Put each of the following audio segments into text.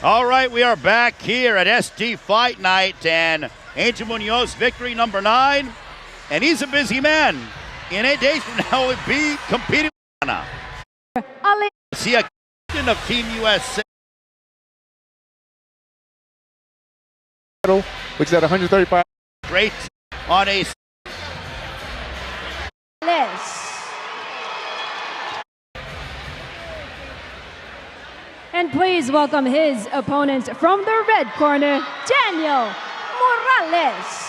All right, we are back here at SD Fight Night, and Angel Munoz, victory number 9. And he's a busy man. In 8 days from now, he'll be competing with Anna. See a captain of Team USA. Which is at 135. Great on a... And please welcome his opponent from the red corner, Daniel Morales.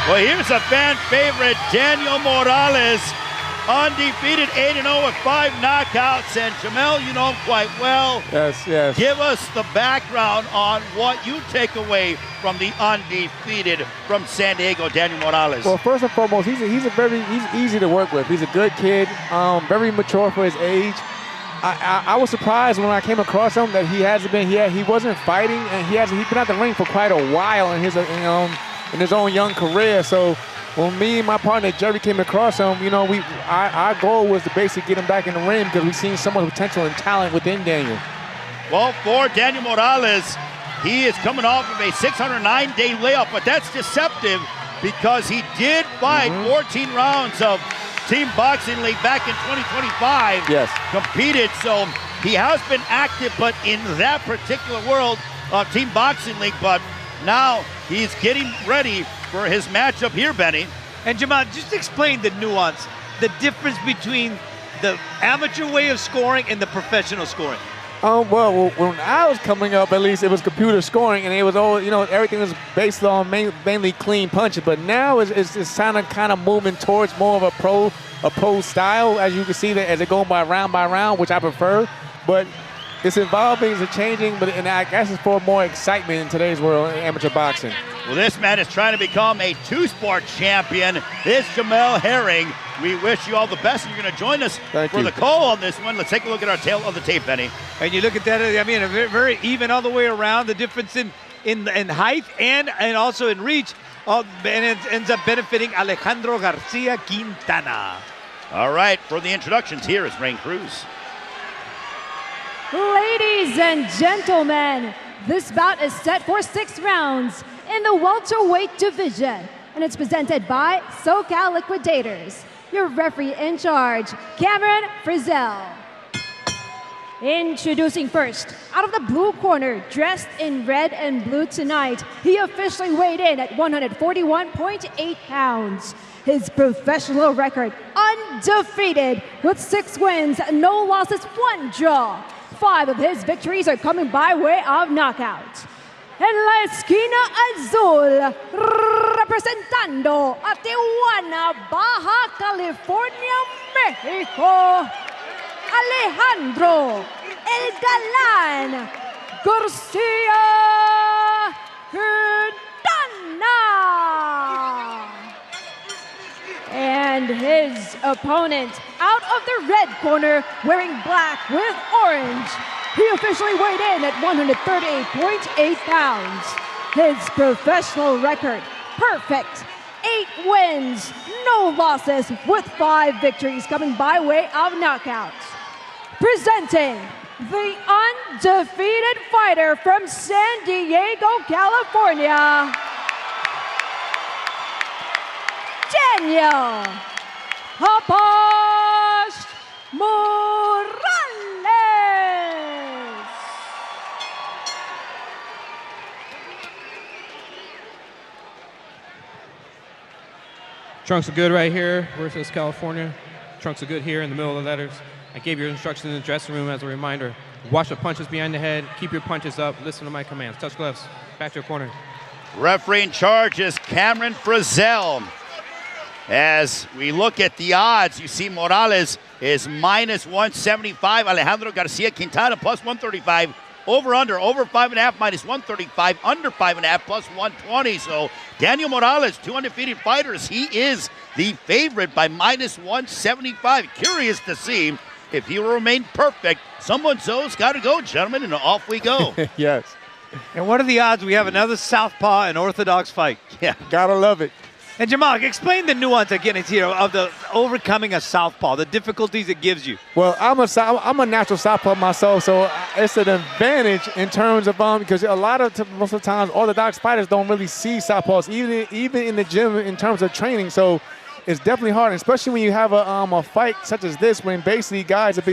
Well, here's a fan favorite, Daniel Morales, undefeated 8-0 with 5 knockouts. And Jamel, you know him quite well. Yes. Give us the background on what you take away from the undefeated from San Diego, Daniel Morales. Well, first and foremost, he's easy to work with. He's a good kid, very mature for his age. I was surprised when I came across him that he wasn't fighting, and he's been out the ring for quite a while in his own young career. So when me and my partner Jerry came across him, our goal was to basically get him back in the ring because we've seen so much potential and talent within Daniel. Well, for Daniel Morales, he is coming off of a 609-day layoff, but that's deceptive because he did fight 14 rounds of Team Boxing League back in 2025. Yes. Competed, so he has been active, but in that particular world of Team Boxing League, but now he's getting ready for his matchup here, Benny. And Jamal, just explain the nuance, the difference between the amateur way of scoring and the professional scoring. Well, when I was coming up, at least it was computer scoring, and it was all, everything was based on mainly clean punches. But now it's kind of moving towards more of a pro style, as you can see that as it going by round, which I prefer. But it's evolving, it's changing, and I guess it's for more excitement in today's world in amateur boxing. Well, this man is trying to become a two-sport champion. This Jamel Herring. We wish you all the best, and you're going to join us for the call on this one. Let's take a look at our tail of the tape, Benny. And you look at that, I mean, very even all the way around. The difference in height and also in reach, and it ends up benefiting Alejandro Garcia Quintana. All right, for the introductions, here is Rain Cruz. Ladies and gentlemen, this bout is set for 6 rounds in the welterweight division, and it's presented by SoCal Liquidators. Your referee in charge, Cameron Frizzell. Introducing first, out of the blue corner, dressed in red and blue tonight, he officially weighed in at 141.8 pounds. His professional record, undefeated, with 6 wins, no losses, 1 draw. 5 of his victories are coming by way of knockout. En la esquina azul, representando a Tijuana, Baja California, Mexico, Alejandro El Galán Garcia Quintana. And his opponent, out of the red corner, wearing black with orange, he officially weighed in at 138.8 pounds. His professional record, perfect. 8 wins, no losses, with 5 victories coming by way of knockouts. Presenting the undefeated fighter from San Diego, California, Daniel Hapash Morales. Trunks are good right here versus California. Trunks are good here in the middle of the letters. I gave your instructions in the dressing room as a reminder. Watch the punches behind the head. Keep your punches up. Listen to my commands. Touch gloves. Back to your corner. Referee in charge is Cameron Frizzell. As we look at the odds, you see Morales is minus 175. Alejandro Garcia Quintana plus 135. Over-under, over 5.5, minus 135. Under 5.5, plus 120. So Daniel Morales, 2 undefeated fighters. He is the favorite by minus 175. Curious to see if he will remain perfect. Someone's got to go, gentlemen, and off we go. Yes. And what are the odds we have another southpaw and orthodox fight? Yeah. Gotta love it. And Jamal, explain the nuance again here of the overcoming a southpaw, the difficulties it gives you. Well, I'm a natural southpaw myself, so it's an advantage in terms of because most of the times orthodox fighters don't really see southpaws even in the gym in terms of training. So it's definitely hard, especially when you have a fight such as this, when basically guys are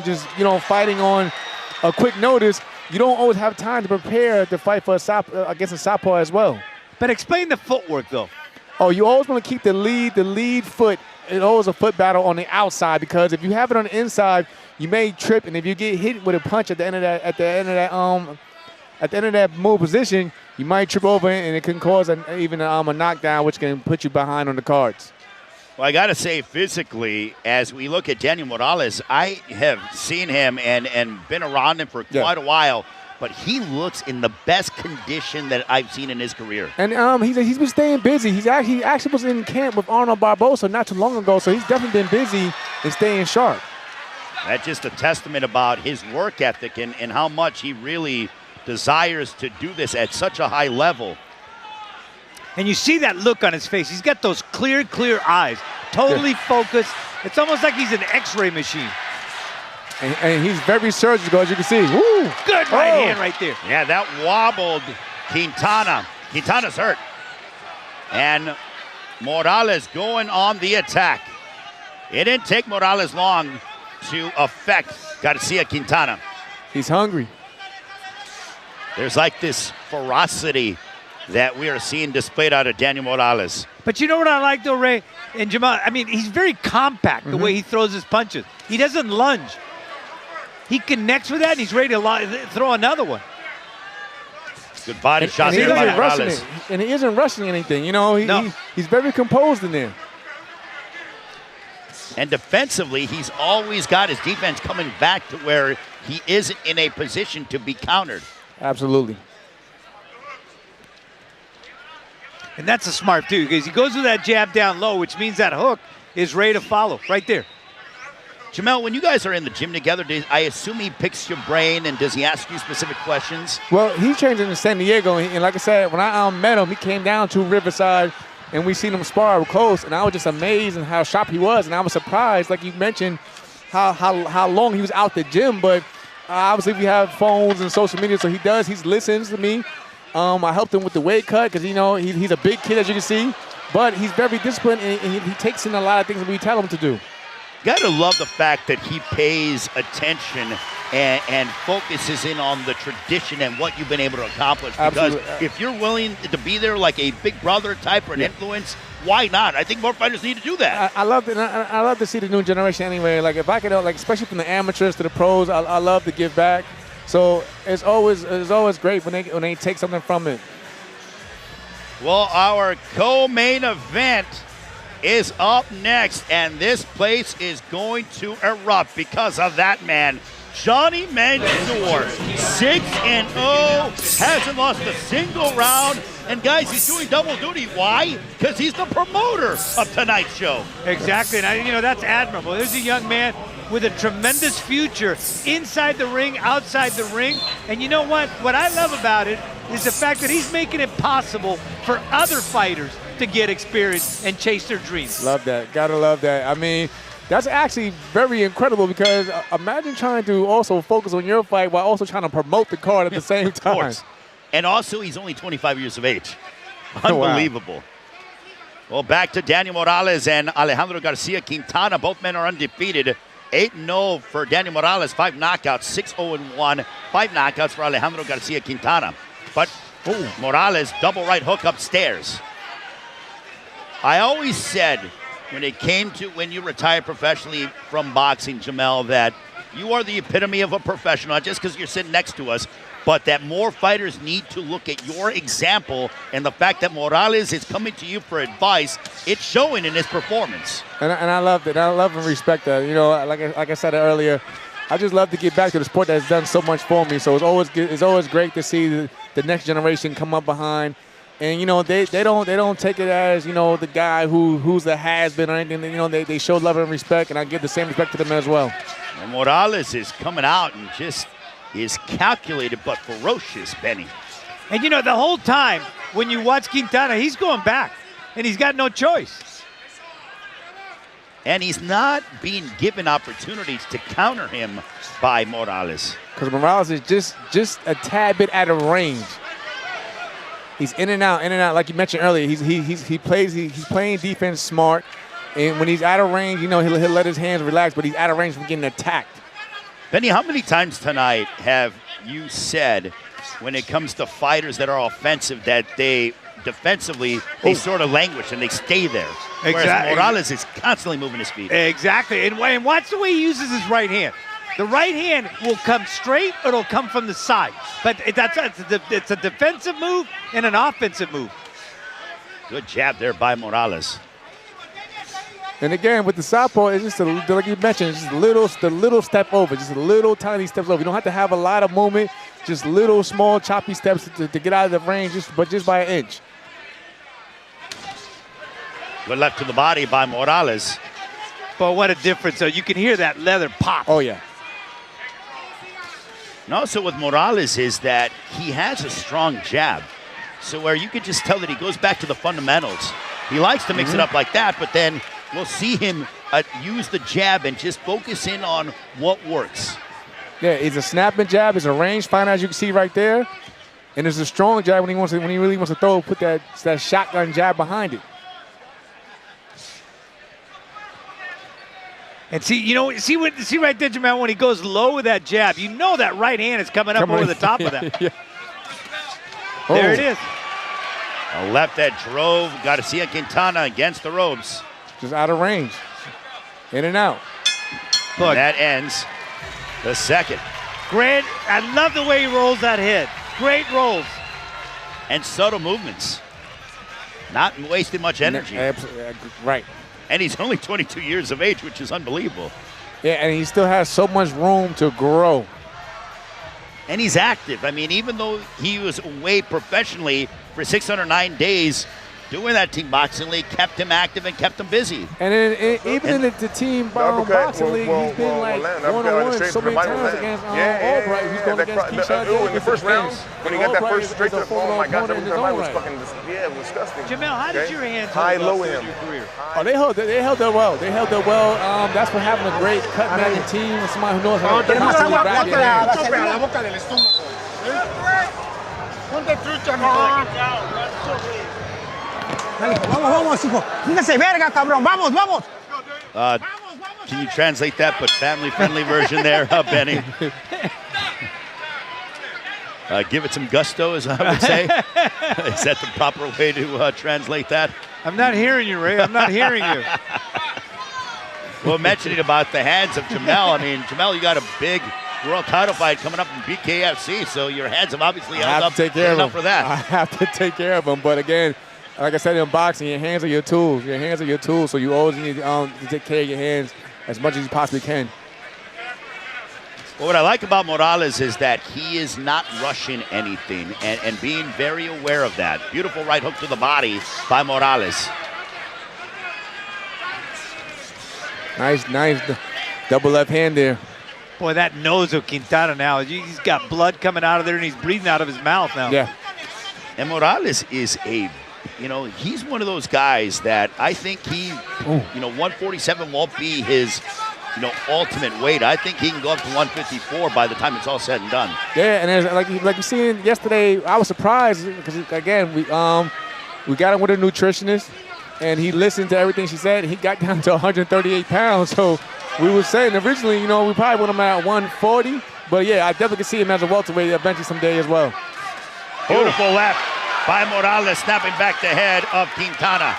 just fighting on a quick notice. You don't always have time to prepare to fight for against a southpaw as well. But explain the footwork though. Oh, you always want to keep the lead foot. It's always a foot battle on the outside, because if you have it on the inside, you may trip, and if you get hit with a punch at the end of that move position, you might trip over it, and it can cause even a knockdown, which can put you behind on the cards. Well, I got to say, physically, as we look at Daniel Morales, I have seen him and been around him for quite a while, but he looks in the best condition that I've seen in his career. And he's been staying busy. He actually was in camp with Arnold Barbosa not too long ago, so he's definitely been busy and staying sharp. That's just a testament about his work ethic and how much he really desires to do this at such a high level. And you see that look on his face. He's got those clear eyes, totally focused. It's almost like he's an X-ray machine. And he's very surgical, as you can see. Woo! Good right hand right there. Yeah, that wobbled Quintana. Quintana's hurt. And Morales going on the attack. It didn't take Morales long to affect Garcia Quintana. He's hungry. There's like this ferocity that we are seeing displayed out of Daniel Morales. But you know what I like though, Ray and Jamal? I mean, he's very compact the way he throws his punches. He doesn't lunge. He connects with that, and he's ready to throw another one. Good body shots and there by Morales. And he isn't rushing anything. He's very composed in there. And defensively, he's always got his defense coming back to where he isn't in a position to be countered. Absolutely. And that's a smart too, because he goes with that jab down low, which means that hook is ready to follow right there. Jamel, when you guys are in the gym together, I assume he picks your brain, and does he ask you specific questions? Well, he trains in San Diego, and like I said, when I met him, he came down to Riverside, and we seen him spar close, and I was just amazed at how sharp he was, and I was surprised, like you mentioned, how long he was out the gym. But obviously we have phones and social media, so he listens to me. I helped him with the weight cut because he's a big kid, as you can see, but he's very disciplined, and he takes in a lot of things that we tell him to do. Gotta love the fact that he pays attention and focuses in on the tradition and what you've been able to accomplish. Because Absolutely. if you're willing to be there like a big brother type or an influence, why not? I think more fighters need to do that. I love it. I love to see the new generation anyway. Like if I could, especially from the amateurs to the pros, I love to give back. So it's always great when they take something from it. Well, our co-main event is up next, and this place is going to erupt because of that man, Johnny Mansour. 6-0, hasn't lost a single round, and guys, he's doing double duty. Why? Because he's the promoter of tonight's show. Exactly, and that's admirable. There's a young man with a tremendous future inside the ring, outside the ring, and you know what? What I love about it is the fact that he's making it possible for other fighters to get experience and chase their dreams. Love that. Gotta love that. I mean, that's actually very incredible, because imagine trying to also focus on your fight while also trying to promote the card at the same time. Of course. And also, he's only 25 years of age. Wow. Unbelievable. Well, back to Daniel Morales and Alejandro Garcia Quintana. Both men are undefeated. 8-0 for Daniel Morales, 5 knockouts, 6-0-1, 5 knockouts for Alejandro Garcia Quintana. But Morales, double right hook upstairs. I always said when it came to when you retire professionally from boxing, Jamel, that you are the epitome of a professional, not just because you're sitting next to us, but that more fighters need to look at your example, and the fact that Morales is coming to you for advice, it's showing in his performance. And I love it. I love and respect that. Like I said earlier, I just love to get back to the sport that's done so much for me. So it's always good. It's always great to see the next generation come up behind. And they don't take it as the guy who's the has-been or anything. They show love and respect, and I give the same respect to them as well. And Morales is coming out and just is calculated but ferocious, Benny. And you know, the whole time when you watch Quintana, he's going back, and he's got no choice. And he's not being given opportunities to counter him by Morales. Because Morales is just a tad bit out of range. He's in and out. Like you mentioned earlier, he's playing defense smart. And when he's out of range, you know, he'll let his hands relax, but he's out of range from getting attacked. Benny, how many times tonight have you said when it comes to fighters that are offensive that they defensively they sort of languish and they stay there? Exactly. Whereas Morales is constantly moving his feet. Exactly. And watch the way he uses his right hand. The right hand will come straight or it'll come from the side. But it's a defensive move and an offensive move. Good jab there by Morales. And again, with the southpaw, it's just like you mentioned, it's just the little step over, just a little tiny steps over. You don't have to have a lot of movement, just little small choppy steps to get out of the range, but just by an inch. Good left to the body by Morales. But what a difference. So you can hear that leather pop. Oh, yeah. And also with Morales is that he has a strong jab. So where you could just tell that he goes back to the fundamentals. He likes to mix it up like that, but then we'll see him use the jab and just focus in on what works. Yeah, it's a snapping jab. It's a range finder, as you can see right there. And it's a strong jab when he really wants to throw, put that shotgun jab behind it. And see right there, Jamal, when he goes low with that jab, you know that right hand is coming up over the top of that. Yeah. There it is. A left that drove Garcia Quintana against the ropes. Just out of range. In and out. Look, that ends the second. Great. I love the way he rolls that head. Great rolls. And subtle movements. Not wasting much energy. Right. And he's only 22 years of age, which is unbelievable. Yeah, and he still has so much room to grow. And he's active. I mean, even though he was away professionally for 609 days, doing that team boxing league kept him active and kept him busy. And even in the team boxing league, he's been like one-on-one so many times against Albright, who's going against Keyshawn. In the first round, when he got that first straight to the phone, oh my gosh, that was fucking, it was disgusting. Jamel, how did your hands hold up in your career? Oh, they held that well. That's what having a great cut managing team and somebody who knows how to constantly grab your hands. Vamos, hijo. Dígase verga, cabrón. Vamos. Can you translate that, but family-friendly version there, Benny? Give it some gusto, as I would say. Is that the proper way to translate that? I'm not hearing you, Ray. I'm not hearing you. Well, mentioning about the hands of Jamel, I mean, Jamel, you got a big world title fight coming up in BKFC, so your hands have obviously held up enough for that. I have to take care of them, but again, like I said in boxing, your hands are your tools. Your hands are your tools, so you always need to take care of your hands as much as you possibly can. Well, what I like about Morales is that he is not rushing anything and being very aware of that. Beautiful right hook to the body by Morales. Nice double left hand there. Boy, that nose of Quintana now, he's got blood coming out of there and he's breathing out of his mouth now. Yeah. And Morales is he's one of those guys that I think 147 won't be his, ultimate weight. I think he can go up to 154 by the time it's all said and done. Yeah, and like you seen yesterday, I was surprised because again we got him with a nutritionist, and he listened to everything she said. He got down to 138 pounds. So we were saying originally, we probably want him at 140, but yeah, I definitely can see him as a welterweight eventually someday as well. Beautiful left by Morales, snapping back the head of Quintana.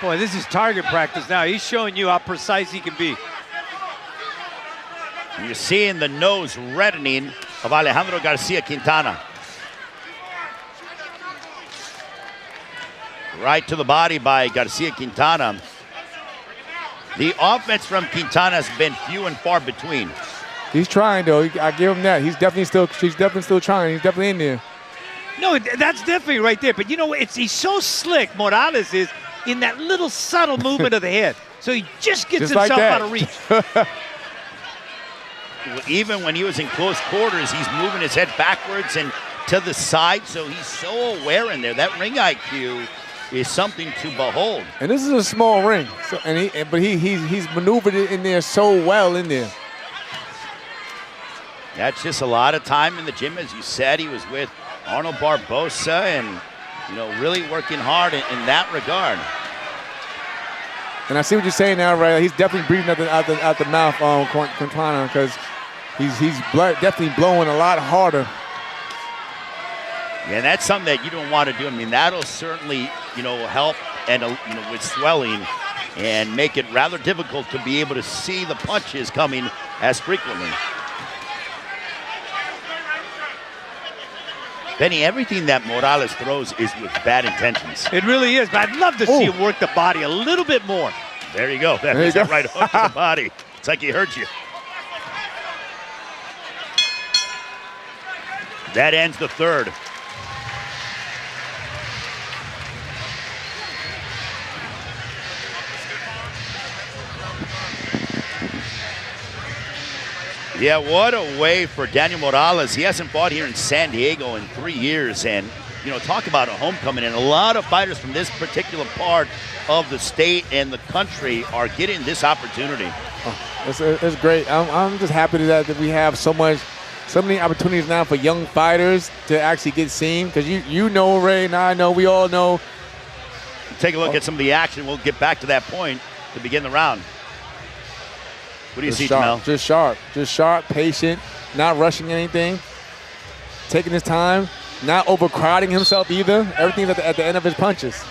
Boy, this is target practice now. He's showing you how precise he can be. You're seeing the nose reddening of Alejandro Garcia Quintana. Right to the body by Garcia Quintana. The offense from Quintana has been few and far between. He's trying, though. I give him that. She's definitely still trying. He's definitely in there. No, that's definitely right there. But he's so slick, Morales is, in that little subtle movement of the head. So he just gets himself out of reach. even when he was in close quarters, he's moving his head backwards and to the side, so he's so aware in there. That ring IQ is something to behold. And this is a small ring, so, but he's maneuvered it in there so well in there. That's just a lot of time in the gym, as you said. He was with Arnold Barbosa and, really working hard in that regard. And I see what you're saying now, Ray. He's definitely breathing out the mouth on Quintana, because he's definitely blowing a lot harder. Yeah, and that's something that you don't want to do. I mean, that'll certainly, help and, with swelling and make it rather difficult to be able to see the punches coming as frequently. Benny, everything that Morales throws is with bad intentions. It really is, but I'd love to see him work the body a little bit more. There you go. That is that right hook to the body. It's like he hurt you. That ends the third. Yeah, what a way for Daniel Morales. He hasn't fought here in San Diego in 3 years. And, talk about a homecoming. And a lot of fighters from this particular part of the state and the country are getting this opportunity. It's great. I'm just happy that we have so many opportunities now for young fighters to actually get seen. Because you know, Ray, and I know, we all know. Take a look at some of the action. We'll get back to that point to begin the round. What do you see, Jamel? Just sharp, patient, not rushing anything, taking his time, not overcrowding himself either. Everything's at the end of his punches.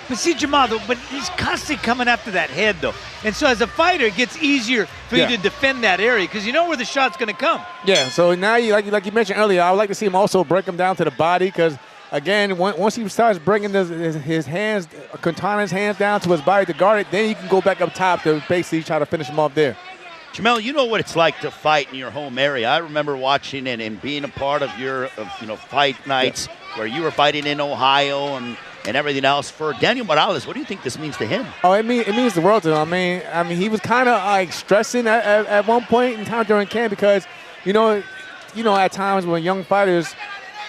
But see, Jamal, but he's constantly coming after that head, though. And so as a fighter, it gets easier for you to defend that area because you know where the shot's going to come. Yeah, so now, like you mentioned earlier, I would like to see him also break him down to the body because, again, once he starts bringing his hands, Quintana's hands down to his body to guard it, then he can go back up top to basically try to finish him off there. Jamel, you know what it's like to fight in your home area. I remember watching and being a part of your fight nights where you were fighting in Ohio and everything else. For Daniel Morales, what do you think this means to him? Oh, it means the world to him. I mean, he was kind of like stressing at one point in time during camp because, at times when young fighters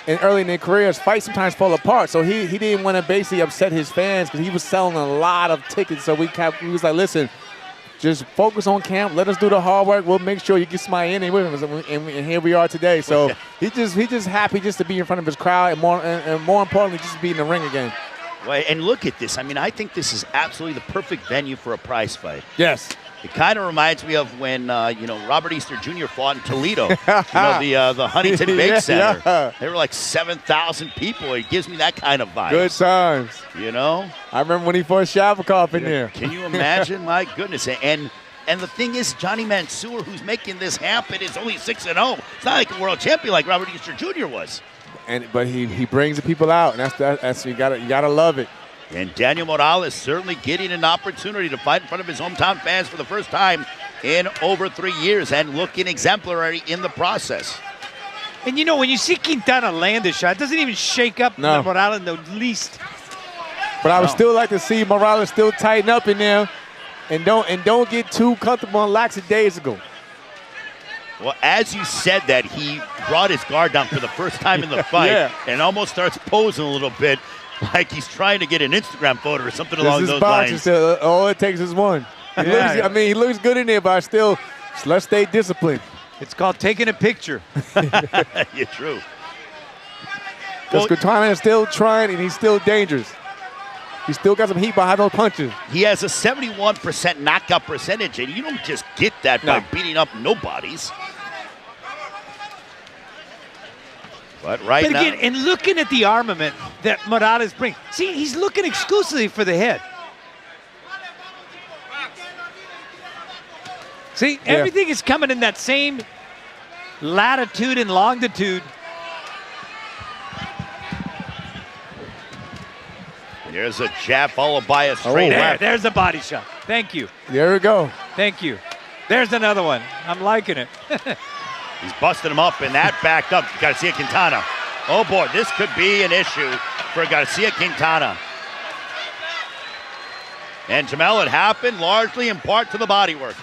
and early in their careers, fights sometimes fall apart. So he didn't want to basically upset his fans because he was selling a lot of tickets. So he was like, listen, just focus on camp. Let us do the hard work. We'll make sure you get somebody in there with us. And here we are today. So he just happy just to be in front of his crowd and more importantly, just to be in the ring again. Well, and look at this. I mean, I think this is absolutely the perfect venue for a prize fight. Yes. It kind of reminds me of when, Robert Easter Jr. fought in Toledo, the Huntington Bank Center. Yeah. There were like 7,000 people. It gives me that kind of vibe. Good times. I remember when he fought Shavakov in there. Can you imagine? My goodness. And the thing is, Johnny Mansour, who's making this happen, is only 6-0. It's not like a world champion like Robert Easter Jr. was. But he brings the people out, and that's you gotta love it. And Daniel Morales certainly getting an opportunity to fight in front of his hometown fans for the first time in over 3 years and looking exemplary in the process. And when you see Quintana land a shot, it doesn't even shake up Morales in the least. But I would still like to see Morales still tighten up in there and don't get too comfortable and lackadaisical. Well, as you said that, he brought his guard down for the first time in the fight and almost starts posing a little bit like he's trying to get an Instagram photo or something along those lines. Still, all it takes is one. He looks good in there, but let's stay disciplined. It's called taking a picture. Yeah, true. Because Quintana is still trying, and he's still dangerous. He's still got some heat behind those punches. He has a 71% knockout percentage, and you don't just get that by beating up nobodies. But again, and looking at the armament that Morales brings, see, he's looking exclusively for the head. See, everything is coming in that same latitude and longitude. There's a jab followed by a straight left. There's a body shot. Thank you. There we go. Thank you. There's another one. I'm liking it. He's busting him up, and that backed up Garcia Quintana. Oh, boy, this could be an issue for Garcia Quintana. And Jamel, it happened largely in part to the body work.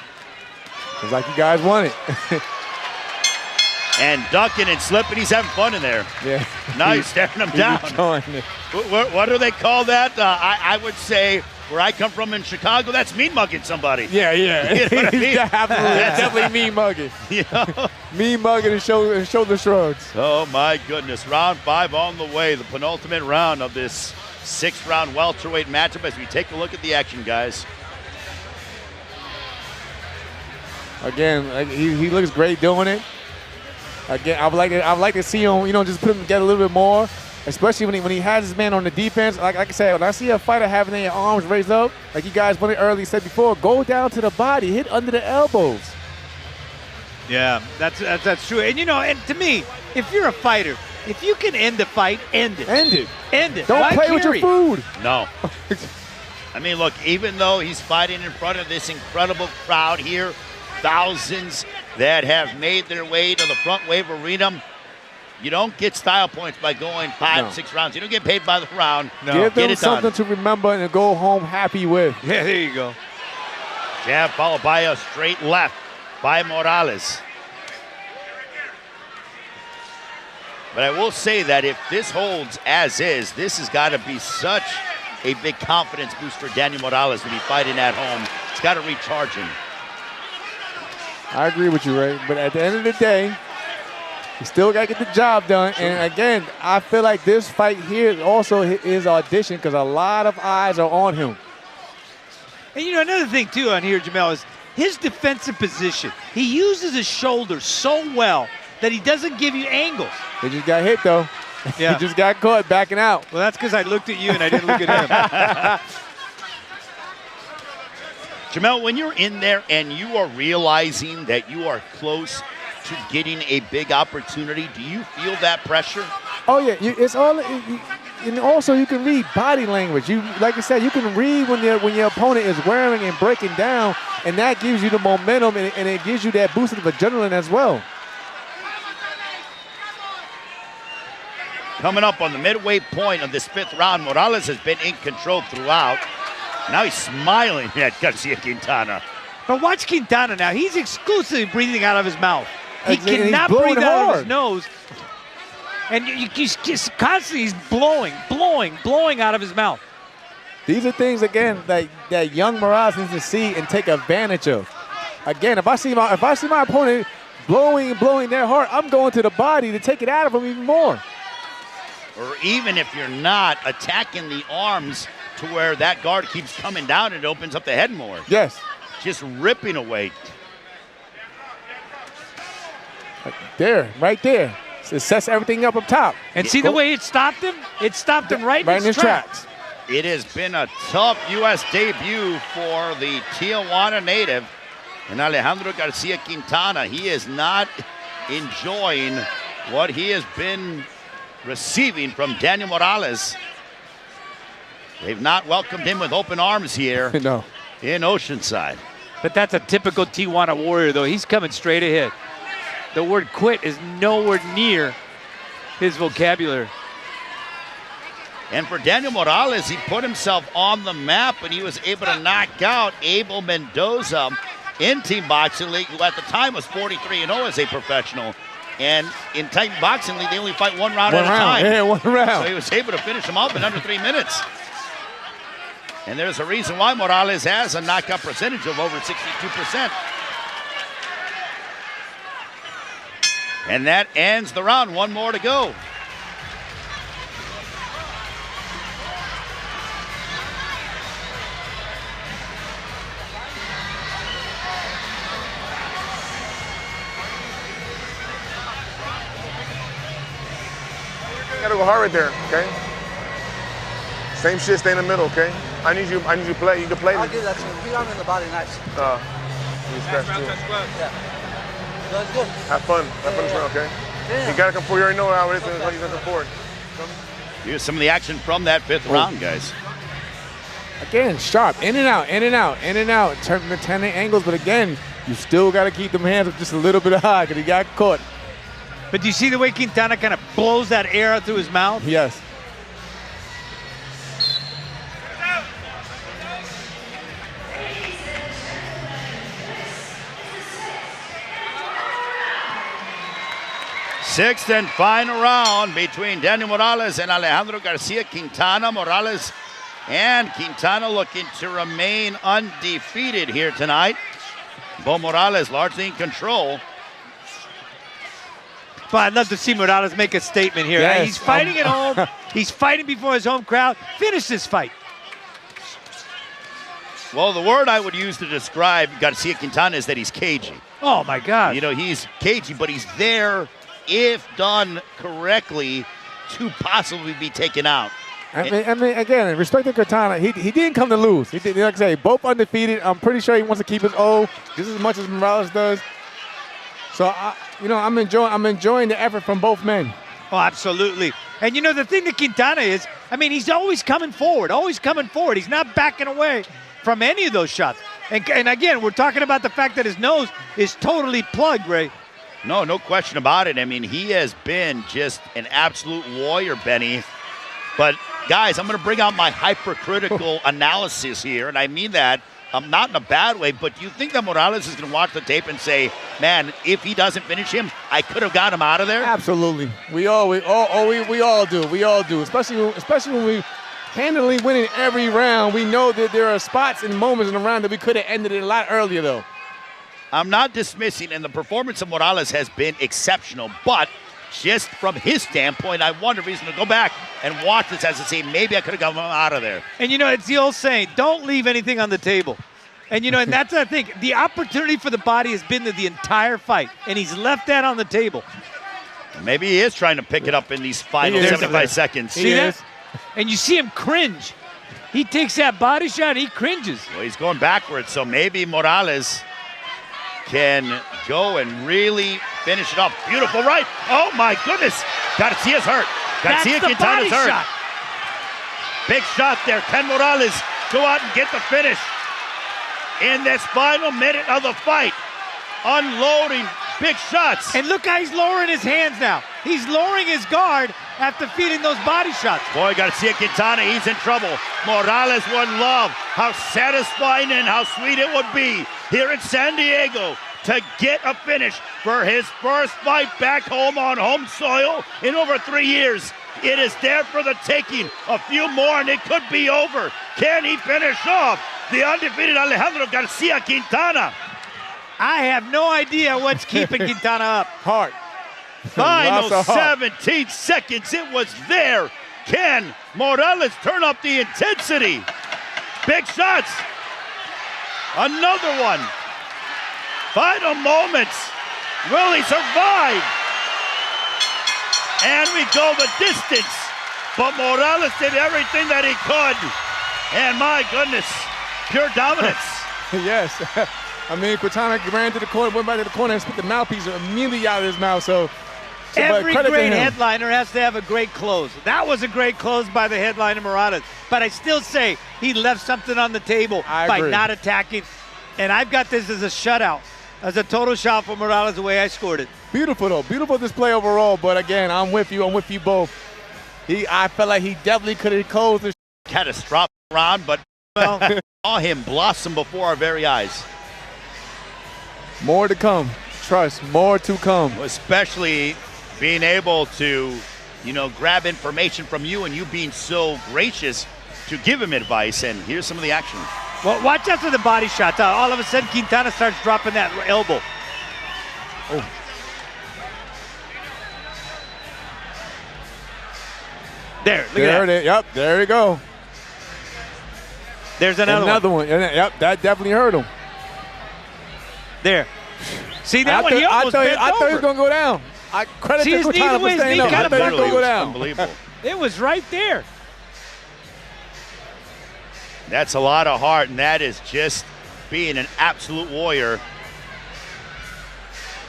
It's like you guys want it. And ducking and slipping, he's having fun in there. Yeah. Now he's staring him down. What do they call that? I would say, where I come from in Chicago, that's mean mugging somebody. Yeah. You know what I mean? Definitely mean mugging. You know? Mean mugging and shoulder shrugs. Oh, my goodness. Round 5 on the way, the penultimate round of this 6th-round welterweight matchup as we take a look at the action, guys. Again, he looks great doing it. Again, I'd like to see him, just put him together a little bit more, especially when he has his man on the defense. Like I said, when I see a fighter having their arms raised up, like you guys said before, go down to the body, hit under the elbows. Yeah, that's true. And and to me, if you're a fighter, if you can end the fight, end it. End it. End it. Don't Why play with your food. No. I mean, look, even though he's fighting in front of this incredible crowd here, thousands that have made their way to the Front Wave Arena, you don't get style points by going 5, 6 rounds. You don't get paid by the round. No. Give them something to remember and go home happy with. Yeah, there you go. Jab followed by a straight left by Morales. But I will say that if this holds as is, this has got to be such a big confidence boost for Daniel Morales to be fighting at home. It's got to recharge him. I agree with you, Ray. But at the end of the day, you still got to get the job done. And again, I feel like this fight here also is audition because a lot of eyes are on him. And another thing too on here, Jamel, is his defensive position. He uses his shoulders so well that he doesn't give you angles. He just got hit though. Yeah. He just got caught backing out. Well, that's because I looked at you and I didn't look at him. Jamel, when you're in there and you are realizing that you are close to getting a big opportunity, do you feel that pressure? Oh yeah, it's all. And also, you can read body language. Like I said, you can read when your opponent is wearing and breaking down, and that gives you the momentum, and it gives you that boost of adrenaline as well. Coming up on the midway point of this 5th round, Morales has been in control throughout. Now he's smiling at Garcia Quintana. But watch Quintana now. He's exclusively breathing out of his mouth. He Exactly. cannot He's breathe blowing out of hard. his nose. And he's just constantly blowing out of his mouth. These are things, again, that young Morales needs to see and take advantage of. Again, if I see my opponent blowing their heart, I'm going to the body to take it out of him even more. Or even if you're not attacking the arms to where that guard keeps coming down, it opens up the head more. Yes. Just ripping away. There, right there. It sets everything up top. And see the way it stopped him? It stopped him right in his tracks. It has been a tough U.S. debut for the Tijuana native and Alejandro Garcia Quintana. He is not enjoying what he has been receiving from Daniel Morales. They've not welcomed him with open arms here No. in Oceanside. But that's a typical Tijuana Warrior, though. He's coming straight ahead. The word quit is nowhere near his vocabulary. And for Daniel Morales, he put himself on the map and he was able to knock out Abel Mendoza in Team Boxing League, who at the time was 43-0 as a professional. And in Titan Boxing League, they only fight one round at a time. Yeah, one round. So he was able to finish him off in under 3 minutes. And there's a reason why Morales has a knockout percentage of over 62%. And that ends the round. One more to go. You gotta go hard right there, okay? Same shit, stay in the middle, okay? I need you to play. You can play I'll this. give that to him. Beat on him in the body, nice. You scratch too. Yeah. That's good. Have fun this round, okay? Yeah. You gotta come forward. You already know how it is. You gotta come forward. Here's some of the action from that 5th round, guys. Again, sharp, in and out, in and out, in and out. Turning angles, but again, you still got to keep them hands up just a little bit high because he got caught. But do you see the way Quintana kind of blows that air out through his mouth? Yes. Sixth and final round between Daniel Morales and Alejandro Garcia Quintana. Morales and Quintana looking to remain undefeated here tonight. Bo Morales largely in control. But I'd love to see Morales make a statement here. Yes. He's fighting at home. He's fighting before his home crowd. Finish this fight. Well, the word I would use to describe Garcia Quintana is that he's cagey. Oh, my God. You know, he's cagey, but he's there, if done correctly, to possibly be taken out. I mean, again, respect to Quintana. He didn't come to lose. He did, like I say, both undefeated. I'm pretty sure he wants to keep his O just as much as Morales does. So, I'm enjoying the effort from both men. Oh, absolutely. And, the thing that Quintana is, he's always coming forward, He's not backing away from any of those shots. And again, we're talking about the fact that his nose is totally plugged, Ray. No question about it. I mean, he has been just an absolute warrior, Benny. But, guys, I'm going to bring out my hypercritical analysis here, and I mean that not in a bad way, but do you think that Morales is going to watch the tape and say, man, if he doesn't finish him, I could have got him out of there? Absolutely. We all do. We all do. Especially when we handily winning every round. We know that there are spots and moments in the round that we could have ended it a lot earlier, though. I'm not dismissing, and the performance of Morales has been exceptional, but just from his standpoint, I wonder if he's going to go back and watch this as to say, maybe I could have got him out of there. And, it's the old saying, don't leave anything on the table. And, and that's the thing. The opportunity for the body has been the entire fight, and he's left that on the table. Maybe he is trying to pick it up in these final 75 seconds. See that? And you see him cringe. He takes that body shot, he cringes. Well, he's going backwards, so maybe Morales can go and really finish it off. Beautiful right. Oh, my goodness. Garcia's hurt. Garcia Quintana's hurt. Shot. Big shot there. Can Morales go out and get the finish in this final minute of the fight? Unloading big shots. And look how he's lowering his hands now. He's lowering his guard after feeding those body shots. Boy, Garcia Quintana, he's in trouble. Morales would love how satisfying and how sweet it would be here in San Diego to get a finish for his first fight back home on home soil in over 3 years. It is there for the taking. A few more and it could be over. Can he finish off the undefeated Alejandro Garcia Quintana? I have no idea what's keeping Quintana up. Heart. Final 17 seconds. It was there. Can Morales turn up the intensity? Big shots. Another one. Final moments. Will he survive? And we go the distance. But Morales did everything that he could. And my goodness, pure dominance. Yes. Quintana ran to the corner, went back to the corner and spit the mouthpiece immediately out of his mouth. So every great headliner has to have a great close. That was a great close by the headliner Morales. But I still say he left something on the table by not attacking. And I've got this as a shutout, as a total shot for Morales the way I scored it. Beautiful, though. Beautiful display overall. But, again, I'm with you. I'm with you both. I felt like he definitely could have closed the catastrophic round, but saw him blossom before our very eyes. More to come. Trust, more to come. Especially being able to, grab information from you and you being so gracious to give him advice. And here's some of the action. Well, watch out for the body shots. All of a sudden, Quintana starts dropping that elbow. Oh. There, look at that. Yep, there you go. There's another one. Yep, that definitely hurt him. There. See that one? He almost bent I thought he was over. going to go down. I credit See, to his Quintana knee for staying up. I kinda thought he was going to go down. Unbelievable. It was right there. That's a lot of heart, and that is just being an absolute warrior.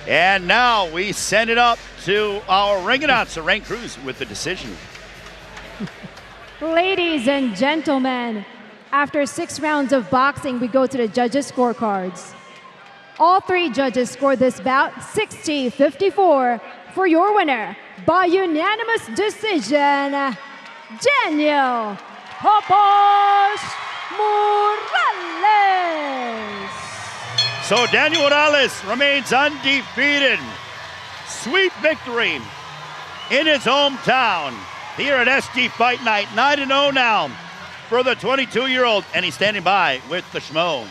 And now we send it up to our ring announcer, Rain Cruz, with the decision. Ladies and gentlemen, after 6 rounds of boxing, we go to the judges' scorecards. All 3 judges scored this bout 60-54 for your winner by unanimous decision, Daniel Popos Morales. So Daniel Morales remains undefeated. sweet victory in his hometown here at SG Fight Night. 9-0 now for the 22-year-old, and he's standing by with the Schmo.